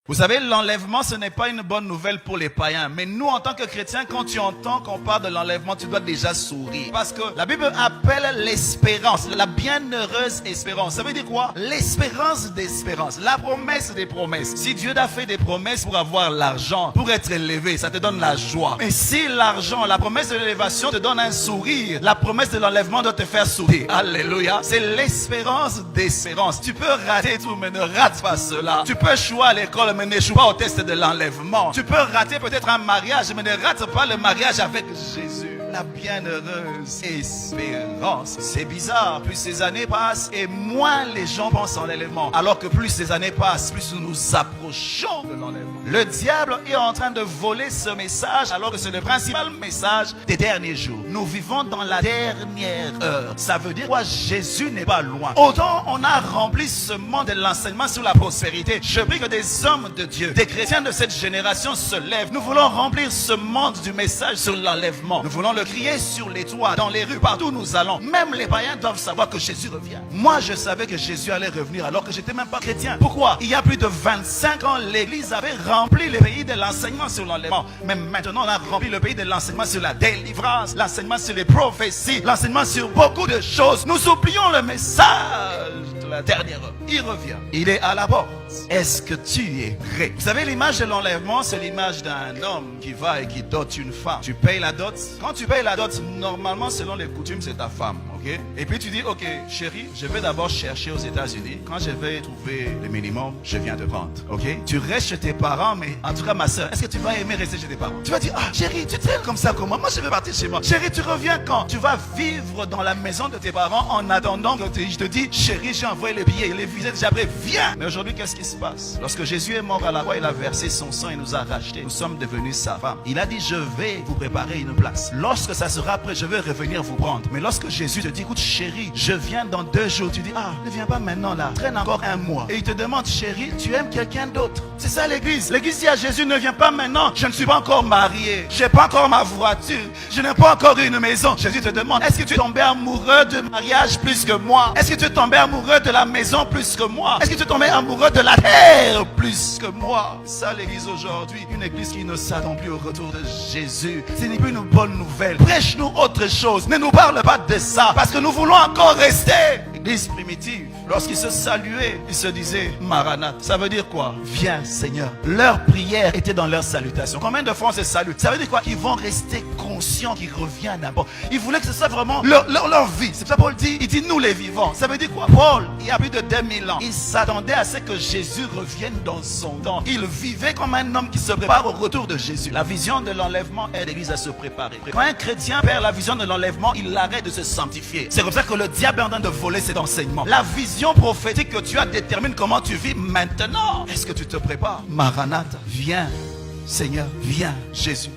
Vous savez, l'enlèvement, ce n'est pas une bonne nouvelle pour les païens. Mais nous, en tant que chrétiens, quand tu entends qu'on parle de l'enlèvement, tu dois déjà sourire. Parce que la Bible appelle l'espérance, la bienheureuse espérance. Ça veut dire quoi? L'espérance d'espérance, la promesse des promesses. Si Dieu t'a fait des promesses pour avoir l'argent, pour être élevé, ça te donne la joie. Mais si l'argent, la promesse de l'élévation te donne un sourire, la promesse de l'enlèvement doit te faire sourire. Alléluia. C'est l'espérance d'espérance. Tu peux rater tout, mais ne rate pas cela. Tu peux échouer à l'école, mais n'échoue pas au test de l'enlèvement. Tu peux rater peut-être un mariage, mais ne rate pas le mariage avec Jésus. La bienheureuse espérance. C'est bizarre, plus ces années passent et moins les gens pensent en l'enlèvement. Alors que plus ces années passent, plus nous nous approchons de l'enlèvement. Le diable est en train de voler ce message alors que c'est le principal message des derniers jours. Nous vivons dans la dernière heure. Ça veut dire quoi? Jésus n'est pas loin. Autant on a rempli ce monde de l'enseignement sur la prospérité. Je prie que des hommes de Dieu, des chrétiens de cette génération se lèvent. Nous voulons remplir ce monde du message sur l'enlèvement. Nous voulons le crier sur les toits, dans les rues, partout où nous allons. Même les païens doivent savoir que Jésus revient. Moi, je savais que Jésus allait revenir alors que j'étais même pas chrétien. Pourquoi? Il y a plus de 25 ans, l'Église avait rempli le pays de l'enseignement sur l'enlèvement. Mais maintenant, on a rempli le pays de l'enseignement sur la délivrance, l'enseignement sur les prophéties, l'enseignement sur beaucoup de choses. Nous oublions le message de la dernière heure. Il revient. Il est à la porte. Est-ce que tu es prêt? Vous savez, l'image de l'enlèvement, c'est l'image d'un homme qui va et qui dote une femme. Tu payes la dot. Quand tu payes la dot, normalement, selon les coutumes, c'est ta femme. Okay? Et puis tu dis, ok, chérie, je vais d'abord chercher aux États-Unis. Quand je vais trouver le minimum, je viens te prendre. Ok? Tu restes chez tes parents, mais en tout cas, ma soeur, est-ce que tu vas aimer rester chez tes parents? Tu vas dire, ah, chérie, tu traînes comme ça comment? Moi, je vais partir chez moi. Chérie, tu reviens quand? Tu vas vivre dans la maison de tes parents en attendant que je te dis, chérie, j'ai envoyé les billets, les visas déjà prêts, viens. Mais aujourd'hui, qu'est-ce qui se passe? Lorsque Jésus est mort à la croix, il a versé son sang et nous a rachetés. Nous sommes devenus sa femme. Il a dit, je vais vous préparer une place. Lorsque ça sera prêt, je vais revenir vous prendre. Mais lorsque Jésus te dit, écoute, chérie, je viens dans 2 jours. Tu dis, ah, ne viens pas maintenant là. Traîne encore 1 mois. Et il te demande, chérie, tu aimes quelqu'un d'autre? C'est ça l'église. L'église dit à Jésus, ne viens pas maintenant. Je ne suis pas encore marié. Je n'ai pas encore ma voiture. Je n'ai pas encore une maison. Jésus te demande, est-ce que tu es tombé amoureux de mariage plus que moi? Est-ce que tu es tombé amoureux de la maison plus que moi? Est-ce que tu es tombé amoureux de la terre plus que moi? Ça l'église aujourd'hui. Une église qui ne s'attend plus au retour de Jésus. Ce n'est plus une bonne nouvelle. Prêche-nous autre chose. Ne nous parle pas de ça. Parce que nous voulons encore rester. L'église primitive, lorsqu'ils se saluaient, ils se disaient Maranatha. Ça veut dire quoi? Viens Seigneur. Leur prière était dans leur salutation. Combien de fois on se salue? Ça veut dire quoi? Ils vont rester conscients qu'ils reviennent d'abord. Ils voulaient que ce soit vraiment leur vie. C'est ça Paul dit. Il dit nous les vivants. Ça veut dire quoi? Paul, il y a plus de 2000 ans, il s'attendait à ce que Jésus revienne dans son temps. Il vivait comme un homme qui se prépare au retour de Jésus. La vision de l'enlèvement aide l'église à se préparer. Quand un chrétien perd la vision de l'enlèvement, il arrête de se sanctifier. C'est comme ça que le diable est en train de voler cet enseignement. La vision prophétique que tu as détermine comment tu vis maintenant. Est-ce que tu te prépares? Maranatha, viens Seigneur, viens Jésus.